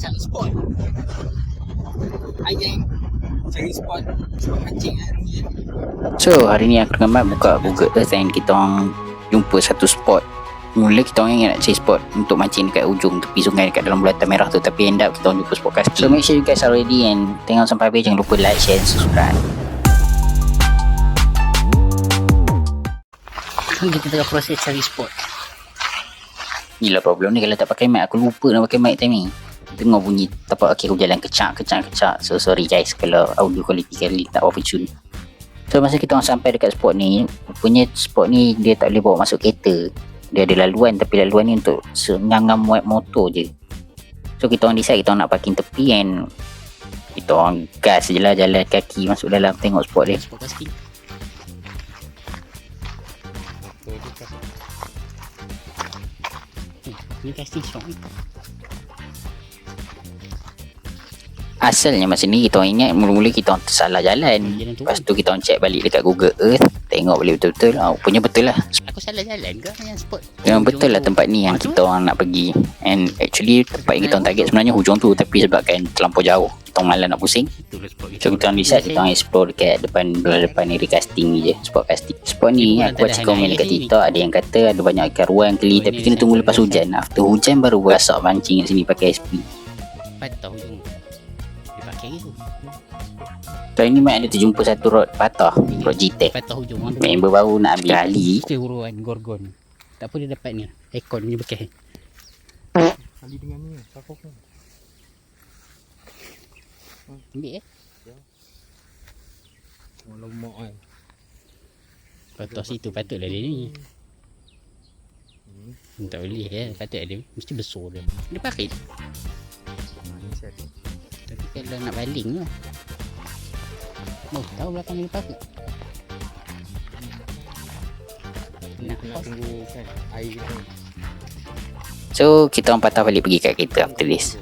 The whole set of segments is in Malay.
cari spot. Ayang cari spot mancing hari ni. So hari ni aku dengan Mat buka Google Earth and kita orang jumpa satu spot. Mula kita orang ingat nak cari spot untuk mancing dekat ujung tepi sungai dekat dalam bulatan merah tu, tapi end up kita orang jumpa spot casting. So make sure you guys are ready and tengok sampai habis. Jangan lupa like, share and subscribe. Kita tengah proses cari spot. Gila problem ni kalau tak pakai mic, aku lupa nak pakai mic time ni. Dengar bunyi tapak kaki aku jalan kecak. So sorry guys kalau audio quality kali tak berapa cun. So masa kita orang sampai dekat spot ni, rupanya spot ni dia tak boleh bawa masuk kereta. Dia ada laluan, tapi laluan ni untuk ngangam muat motor je. So kita orang decide kita orang nak parking tepi and kita orang gas je lah, jalan kaki masuk dalam tengok spot dia. Spot casting. Ni casting strong ni. Asalnya masa ni kita orang ingat mula-mula kita orang tersalah jalan. Lepas tu kita orang check balik dekat Google Earth, tengok balik betul-betul. Punya betul lah. Aku salah jalan ke yang spot? Memang betul lah tempat ni yang kita orang nak pergi. And actually tempat yang kita orang target sebenarnya hujung tu, tapi sebabkan terlampau jauh kita orang malas nak pusing. So kita orang decide kita orang explore dekat depan ni casting ni je, spot casting. Spot ni aku baca komen dekat TikTok, ada yang kata ada banyak ikan ruang, keli, tapi kena tunggu lepas hujan. After hujan baru berasak mancing kat sini pakai SP. Patah hujung dia pakai tu. Kali ni Mat ada terjumpa satu rod patah, rod GTEC. Patah hujung. Member baru nak ambil kali. Itu uruan gorgon. Tak apa dia dapat ni. Ekon punya bekas. Kali dengan ni, takut kan. Ambil Ya. Lemak kan. Patah situ patutlah dia ni. Tak boleh ya, patut dia mesti besar dia. Dia pakai. Manis ada. Tapi kalau nak baling tu. Mau tahu belakang dia pakai. Nak tunggu kan air ni. So kita orang patah balik pergi kat kereta after this.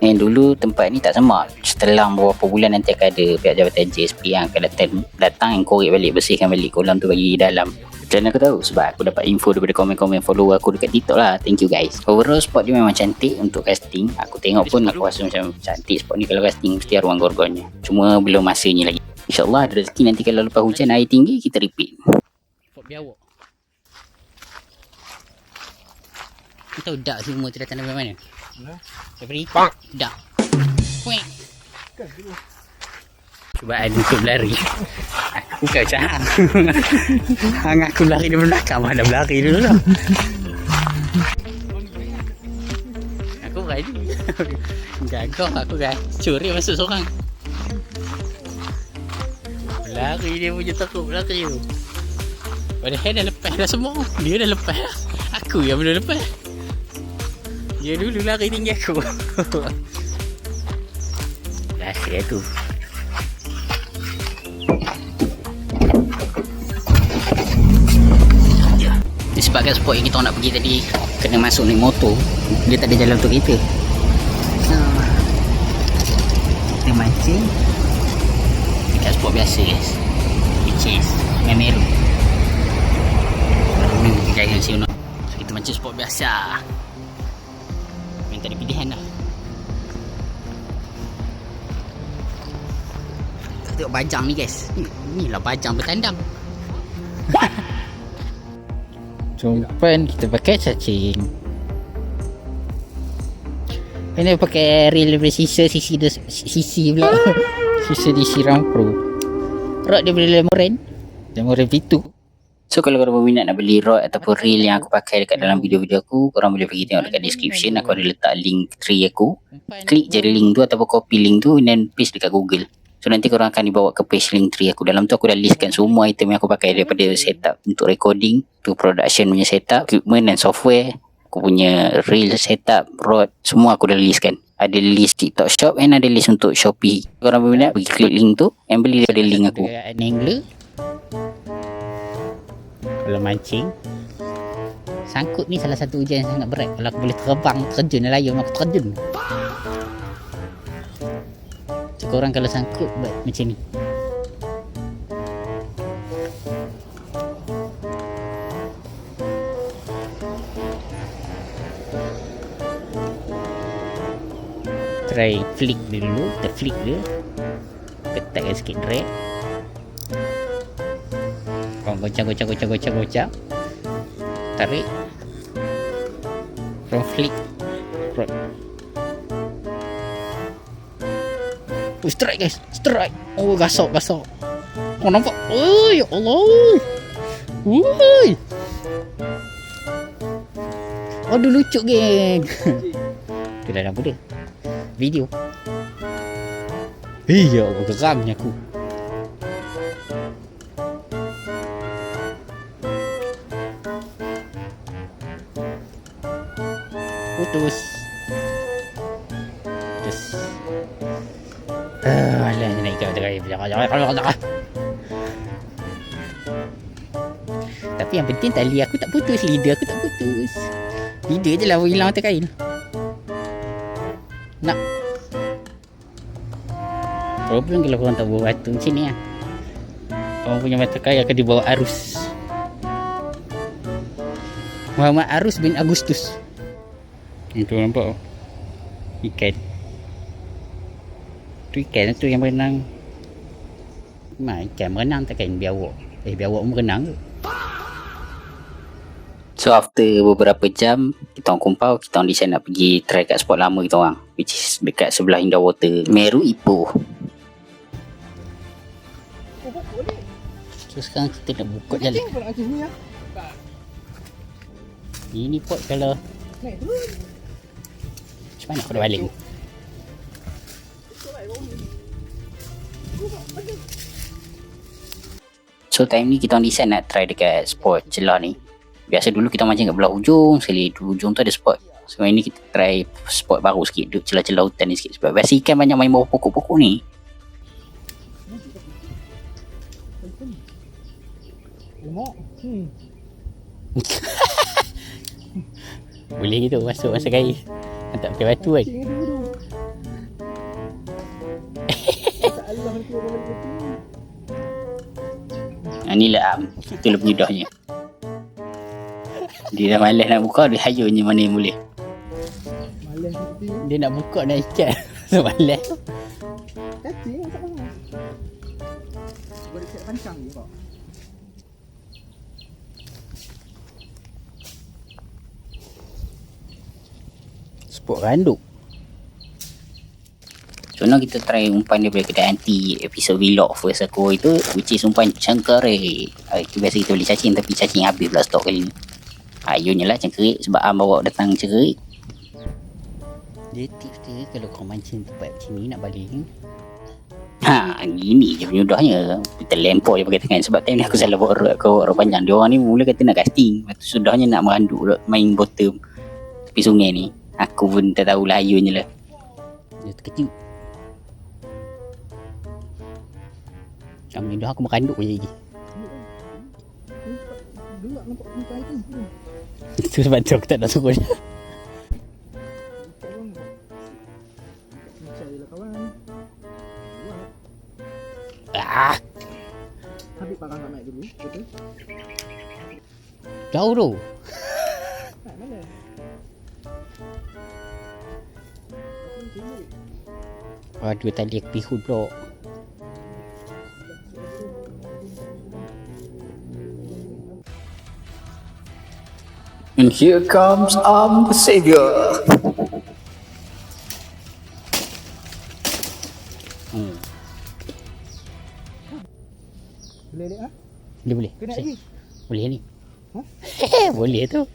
Dulu tempat ni tak semak. Setelah beberapa bulan nanti akan ada pihak jabatan JSP yang akan datang yang korek balik, bersihkan balik kolam tu bagi dalam. Dan aku tahu sebab aku dapat info daripada komen-komen follower aku dekat TikTok lah. Thank you guys. Overall spot dia memang cantik untuk casting. Aku tengok pun aku rasa macam cantik spot ni. Kalau casting mesti arwah gorgonnya. Cuma belum masanya lagi. InsyaAllah ada rezeki nanti kalau lepas hujan air tinggi kita repeat. Spot biawak. Kau tahu dak semua tu datang dari mana? Dari dak. Puing. Cubaan untuk berlari. Aku bukan macam hang aku berlari di belakang, mana berlari dulu lah. Aku berani. Gagah aku kan. Curi masuk seorang. Berlari dia punya takut berlari tu. Padahal dah lepas dah semua. Dia dah lepas. Aku yang belum lepas. Dia dulu lari tinggi aku. Lari tu. Disebabkan spot yang kita nak pergi tadi kena masuk naik motor, dia tak ada jalan untuk kita. So kita mancing dekat spot biasa guys, which is Memeru. Baru ni kita jalan sini. So kita mancing spot biasa. Minta ada pilihan lah. Kita tengok bajang ni guys. Ni lah bajang bertandang. Umpan kita pakai cacing. Ini pakai reel daripada sisa pula. Sisa disiram pro. Rod dia boleh lemoran pitu. So kalau korang berminat nak beli rod ataupun reel yang aku pakai dekat dalam video-video aku, korang boleh pergi tengok dekat description. Aku ada letak link tree aku. Klik je link tu ataupun copy link tu and then paste dekat Google. So nanti korang akan dibawa ke page link tree aku. Dalam tu aku dah listkan semua item yang aku pakai, daripada setup untuk recording, to production punya setup, equipment dan software, aku punya reel setup, rod, semua aku dah listkan. Ada list TikTok shop and ada list untuk Shopee. Korang berminat pergi klik link tu and beli daripada link aku. Angler kalau mancing sangkut ni salah satu ujian yang sangat berat. Kalau aku boleh terbang, terjun layar, aku terjun. Korang kalau sangkut buat macam ni. try flick dulu. Kita flick dia, ketatkan sikit drag, goncang, tarik, from flick, strike guys, strike. Oh, gasok. Oh, nampak? Oh, ya Allah. Woi. Aduh, lucu geng. Itulah nama dia. Video. Ya Allah, geramnya aku. Putus. Alah, naik ke atas. Tapi yang penting tali aku tak putus, lidah aku tak putus. Lidah je lah hilang atas kain. Nak. Problem kalau korang tak bawa batu macam ni lah. Korang punya mata kain akan dibawa arus. Muhammad Arus bin Agustus. Itu nampak ikan. Tu ikan tu yang berenang. Ikan berenang tak kain biawak. Biawak pun berenang ke? So after beberapa jam kita orang kumpul, kita orang decide nak pergi try kat spot lama kita orang, which is dekat sebelah Indah Water, Meru Ipoh. So sekarang kita nak buka jalan. Ini pot kalau macam mana aku dah balik. So time ni kita orang decide nak try dekat spot celah ni. Biasa dulu kita mancing kat belah hujung, sekali di hujung tu ada spot. So ini kita try spot baru sikit, duduk celah-celah hutan ni sikit. Sebab biasa ikan banyak main bawah pokok-pokok ni. Boleh gitu masuk kain. Tak pakai batu kan. Inilah itulah penyudahnya. Dia dah malas nak buka, dia hayunya mana yang boleh. Dia nak buka nak ikat. So malas. Kacing tak panas. Boleh cek pancang je kau. Spot randuk. So now kita try umpan daripada kedai anti episode vlog first aku itu, which is umpan cengkerik. Itu biasa kita beli cacing, tapi cacing habis pula stok kali ni. Ayunya lah cengkerik sebab Am bawa datang cengkerik. Dia tips dia kalau kau mancing tempat macam ni nak balik. Gini je penyudahnya. Kita lempar je pakai tangan. Sebab time ni aku salah bawa rod panjang. Dia orang ni mula kata nak casting, lepas tu sudahnya nak meranduk main bottom tepi sungai ni. Aku pun tak tahulah ayunya lah. Dia terkejut. Macam ni dah aku meranduk je lagi. Gelap nampak muka itu. Itu sebab tu aku tak nak suruh dia. Percayalah kawan. Habis parang nak naik dulu, betul? Jauh tu. Mana? Aduh, tali aku pihut pula. And here comes the savior. Boleh tak? Boleh. Kena lagi? Boleh ni. Huh? Boleh tu.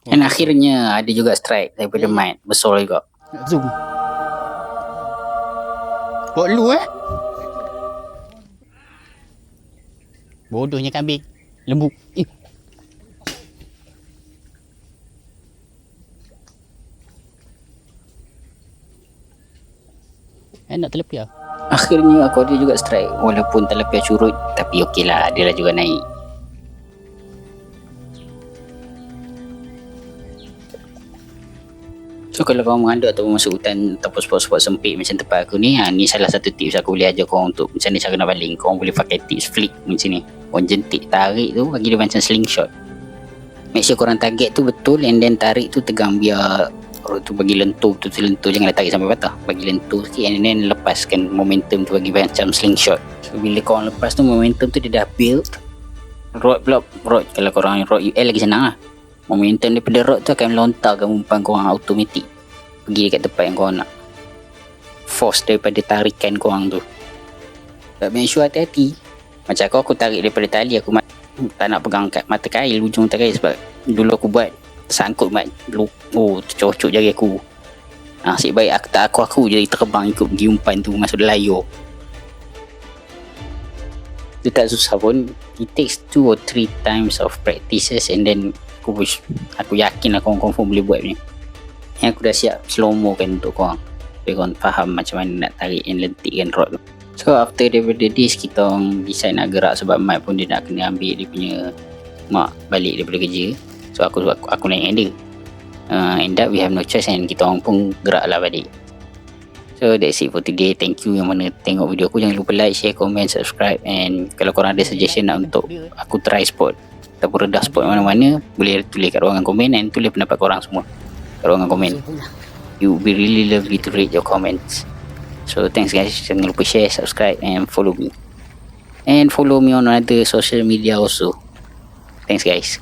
Dan akhirnya ada juga strike daripada Mat. Besar juga. Zoom. Buat lu bodohnya kambing. Lembu. Nak terlepiar. Akhirnya aku ada juga strike. Walaupun terlepiar curut, tapi okey lah. Dia lah juga naik. So kalau korang mengandung ataupun masuk hutan ataupun spot-spot sempit macam tempat aku ni, ni salah satu tips aku boleh ajar korang untuk macam mana cara nak baling. Korang boleh pakai tips flick macam ni. Korang jentik tarik tu bagi dia macam slingshot. Make sure korang target tu betul, and then tarik tu tegang biar rod tu bagi lentur, betul-betul lentur, janganlah tarik sampai patah. Bagi lentur sikit and then lepaskan momentum tu bagi macam slingshot. So bila korang lepas tu momentum tu dia dah build. Rod kalau korang rod UL lagi senang lah. Momentum daripada rod tu akan melontarkan umpan korang automatik pergi dekat tempat yang korang nak. Force daripada tarikan korang tu. But make sure hati-hati. Macam aku tarik daripada tali, aku tak nak pegang kat mata kail, ujung mata kail, sebab dulu aku buat tersangkut tercocok jari aku. Nasib baik aku jadi terbang ikut pergi umpan tu masuk layar. Itu tak susah pun. It takes 2 or 3 times of practices, and then aku yakin lah korang confirm boleh buat ni. Yang aku dah siap slow-mo kan untuk korang, supaya korang faham macam mana nak tarik and lentikkan rod tu. So after daripada this, kita orang decide nak gerak sebab Mat pun dia nak kena ambil dia punya mak balik daripada kerja. So aku naik dengan dia. End up we have no choice, and kita orang pun gerak lah balik. So that's it for today. Thank you yang mana tengok video aku. Jangan lupa like, share, comment, subscribe. And kalau korang ada suggestion nak untuk aku try spot ataupun redah spot mana-mana, boleh tulis kat ruangan komen, and tulis pendapat korang semua kat ruangan komen. It would be really lovely to read your comments. So thanks guys. Jangan lupa share, subscribe and follow me. And follow me on other social media also. Thanks guys.